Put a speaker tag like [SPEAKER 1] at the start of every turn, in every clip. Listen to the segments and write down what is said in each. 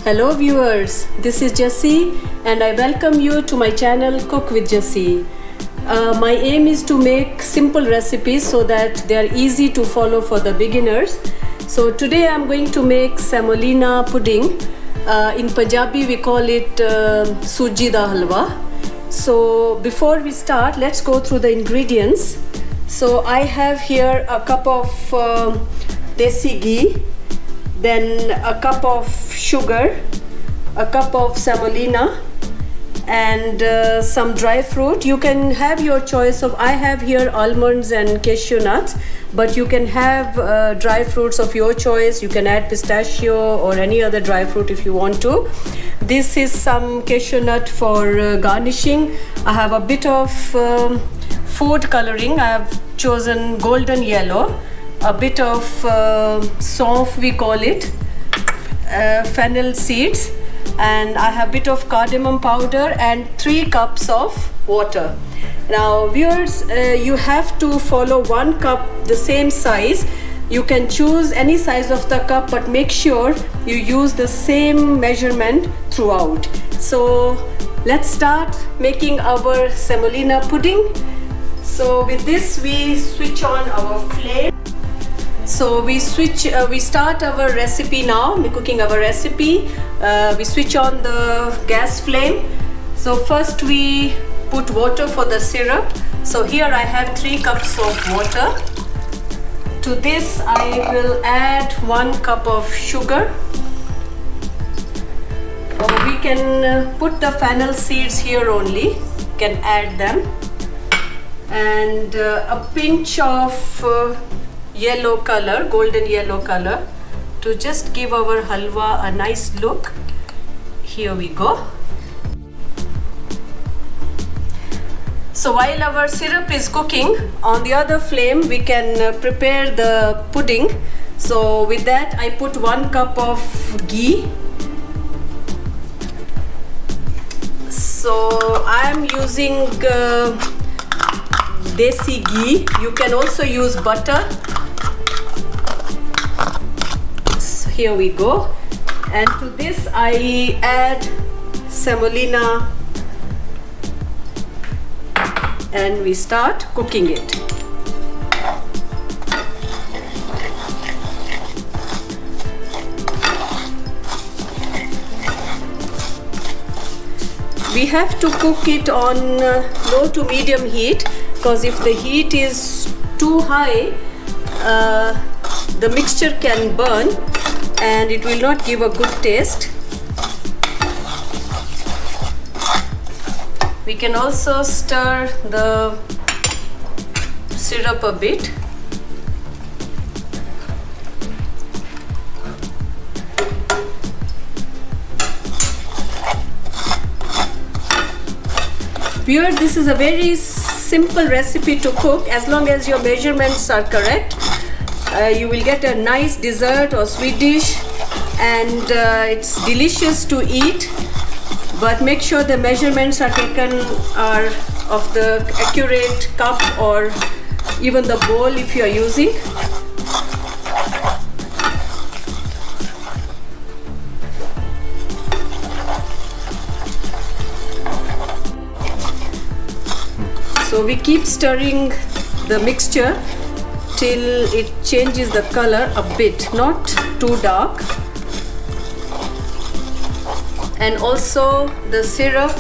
[SPEAKER 1] Hello viewers, this is Jessie and I welcome you to my channel Cook with Jessie. My aim is to make simple recipes so that they are easy to follow for the beginners. So today I'm going to make semolina pudding. In Punjabi we call it suji da halwa. So before we start, let's go through the ingredients. So I have here a cup of desi ghee, then a cup of sugar, a cup of semolina, and some dry fruit. You can have your choice of, I have here almonds and cashew nuts, but you can have dry fruits of your choice. You can add pistachio or any other dry fruit if you want to. This is some cashew nut for garnishing. I have a bit of food coloring. I have chosen golden yellow, a bit of saunf we call it, fennel seeds, and I have a bit of cardamom powder and 3 cups of water. Now viewers, you have to follow 1 cup, the same size. You can choose any size of the cup, but make sure you use the same measurement throughout. So let's start making our semolina pudding. So with this we switch on our flame. So we start our recipe now. We're cooking our recipe. We switch on the gas flame. So first we put water for the syrup. So here I have 3 cups of water. To this I will add 1 cup of sugar. We can put the fennel seeds here only. You can add them. And a pinch of yellow color, golden yellow color, to just give our halwa a nice look. Here we go. So while our syrup is cooking, on the other flame we can prepare the pudding. So with that I put 1 cup of ghee. So I am using desi ghee. You can also use butter. So here we go. And to this I add semolina and we start cooking it. We have to cook it on low to medium heat, because if the heat is too high, the mixture can burn and it will not give a good taste. We can also stir the syrup a bit. Viewers, this is a very simple recipe to cook. As long as your measurements are correct, you will get a nice dessert or sweet dish, and it's delicious to eat. But make sure the measurements are taken are of the accurate cup or even the bowl if you are using. So we keep stirring the mixture till it changes the color a bit, not too dark. And also the syrup,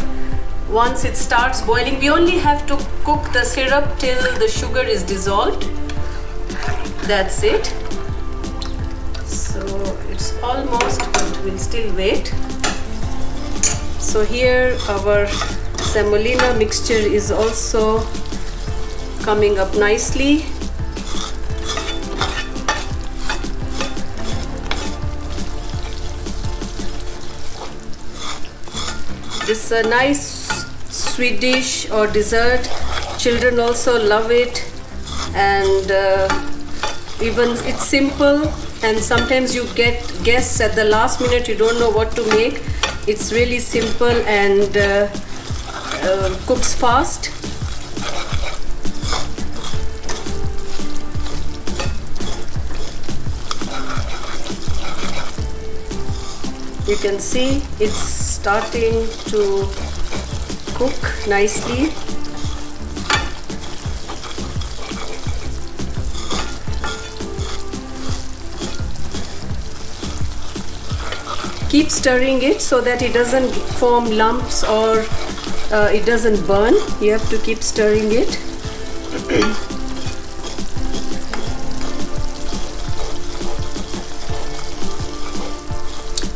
[SPEAKER 1] once it starts boiling, we only have to cook the syrup till the sugar is dissolved. That's it. So it's almost, but we'll still wait. So here our semolina mixture is also coming up nicely. This is a nice sweet dish or dessert. Children also love it, and even it's simple, and sometimes you get guests at the last minute, you don't know what to make. It's really simple and cooks fast. You can see it's starting to cook nicely. Keep stirring it so that it doesn't form lumps or it doesn't burn. You have to keep stirring it.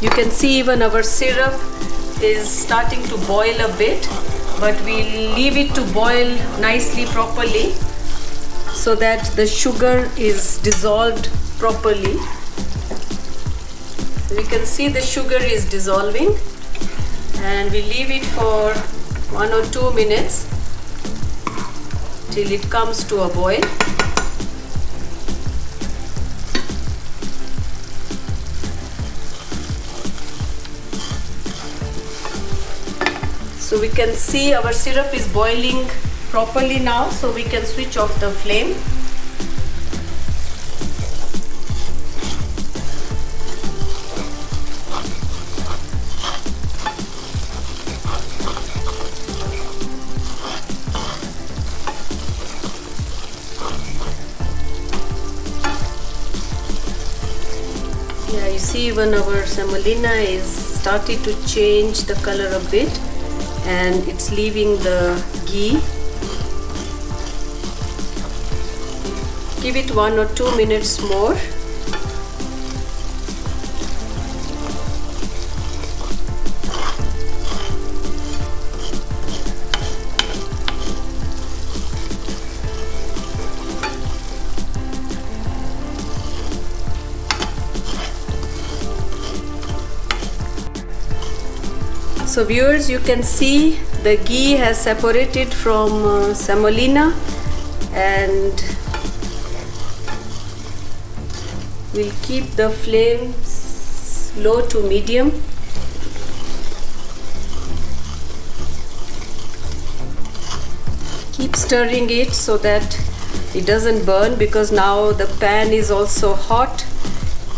[SPEAKER 1] You can see even our syrup is starting to boil a bit, but we'll leave it to boil nicely properly so that the sugar is dissolved properly. We can see the sugar is dissolving, and we leave it for 1 or 2 minutes till it comes to a boil. So we can see our syrup is boiling properly now, so we can switch off the flame. Yeah, you see even our semolina is started to change the color a bit, and it's leaving the ghee. Give it 1 or 2 minutes more. So viewers, you can see the ghee has separated from semolina, and we'll keep the flame low to medium. Keep stirring it so that it doesn't burn, because now the pan is also hot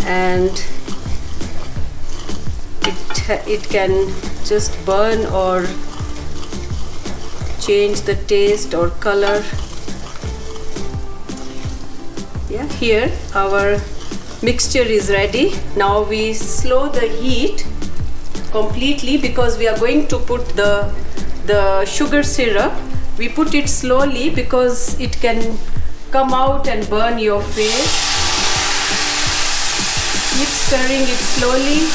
[SPEAKER 1] and it can just burn or change the taste or color. Yeah, here our mixture is ready. Now we slow the heat completely, because we are going to put the sugar syrup. We put it slowly because it can come out and burn your face. Keep stirring it slowly.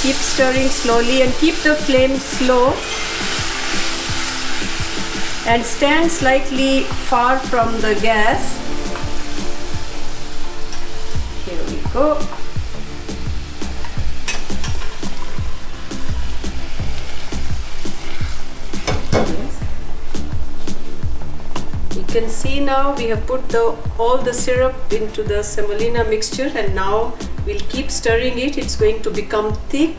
[SPEAKER 1] Keep stirring slowly and keep the flame slow, and stand slightly far from the gas. Here we go. You can see now we have put all the syrup into the semolina mixture, and now we'll keep stirring it. It's going to become thick.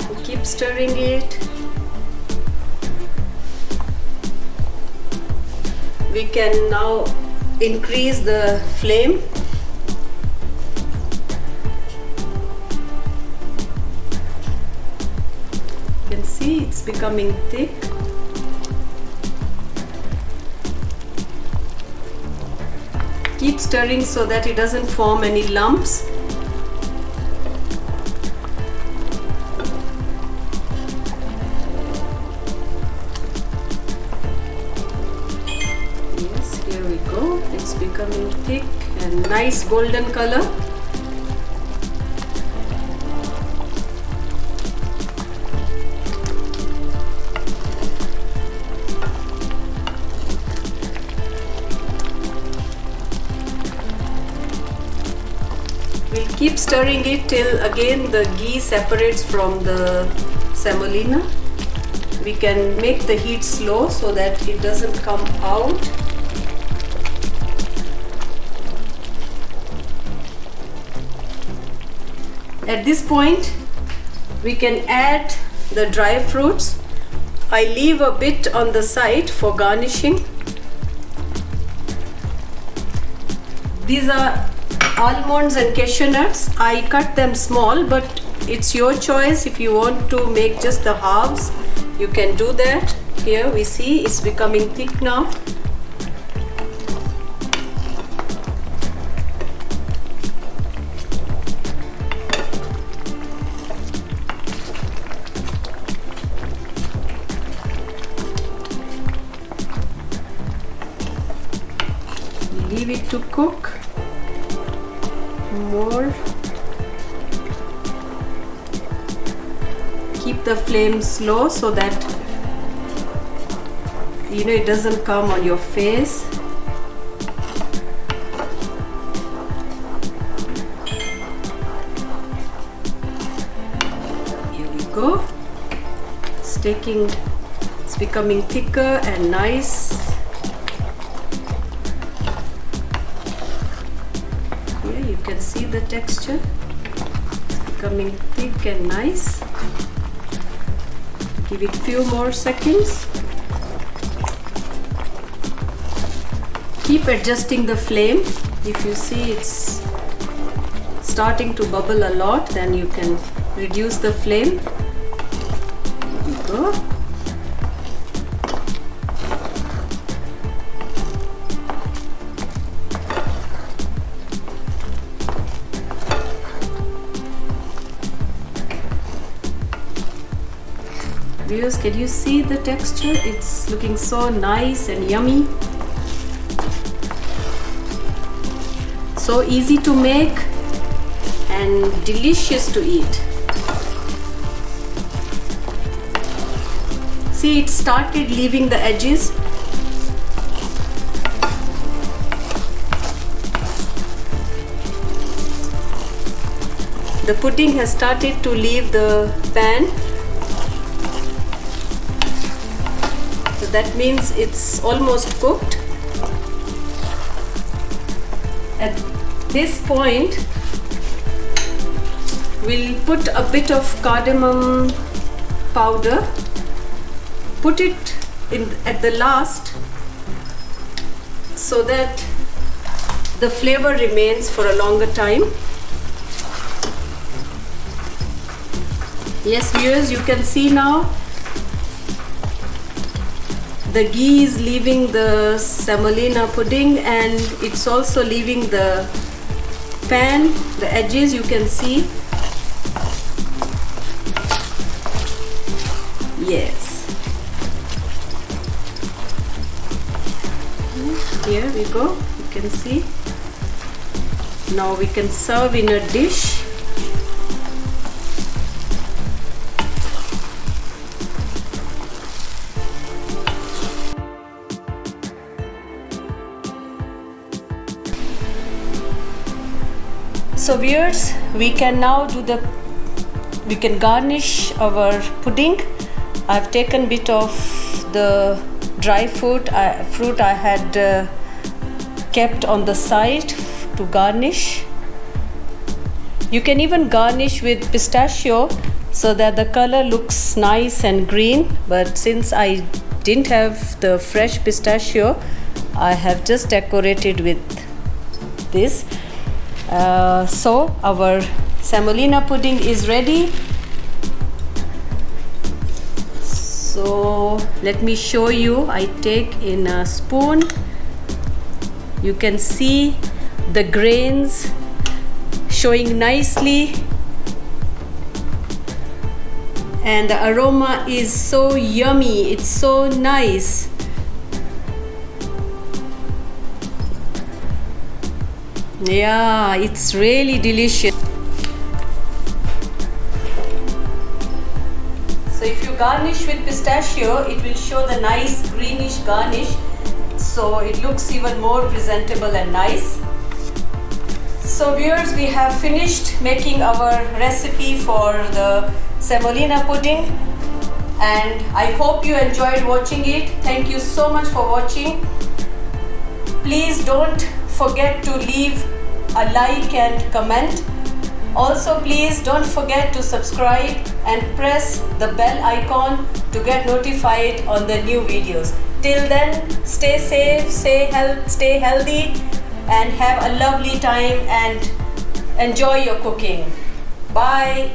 [SPEAKER 1] We'll keep stirring it. We can now increase the flame. You can see it's becoming thick. Keep stirring so that it doesn't form any lumps. Yes, here we go. It's becoming thick and nice golden color. We'll keep stirring it till again the ghee separates from the semolina. We can make the heat slow so that it doesn't come out. At this point, we can add the dry fruits. I leave a bit on the side for garnishing. These are almonds and cashew nuts. I cut them small, but it's your choice. If you want to make just the halves, you can do that. Here we see it's becoming thick now. Leave it to cook more. Keep the flame slow so that it doesn't come on your face. Here we go. It's becoming thicker and nice. Here you can see the texture. It's becoming thick and nice. Give it few more seconds. Keep adjusting the flame. If you see it's starting to bubble a lot, then you can reduce the flame. There we go. Viewers, can you see the texture? It's looking so nice and yummy. So easy to make and delicious to eat. See, it started leaving the edges. The pudding has started to leave the pan. So that means it's almost cooked. At this point, we'll put a bit of cardamom powder. Put it in at the last so that the flavor remains for a longer time. Yes, viewers, you can see now the ghee is leaving the semolina pudding and it's also leaving the pan, the edges you can see. Yes. Here we go, you can see. Now we can serve in a dish. So viewers, we can now we can garnish our pudding. I've taken a bit of the dry fruit I had kept on the side to garnish. You can even garnish with pistachio so that the color looks nice and green, but since I didn't have the fresh pistachio, I have just decorated with this. So our semolina pudding is ready. So let me show you. I take in a spoon. You can see the grains showing nicely, and the aroma is so yummy. It's so nice. Yeah, it's really delicious. So if you garnish with pistachio, it will show the nice greenish garnish, so it looks even more presentable and nice. So viewers, we have finished making our recipe for the semolina pudding, and I hope you enjoyed watching it. Thank you so much for watching. Please don't forget to leave a like and comment, Also, please don't forget to subscribe and press the bell icon to get notified on the new videos. Till then, stay safe, stay healthy, and have a lovely time and enjoy your cooking. Bye.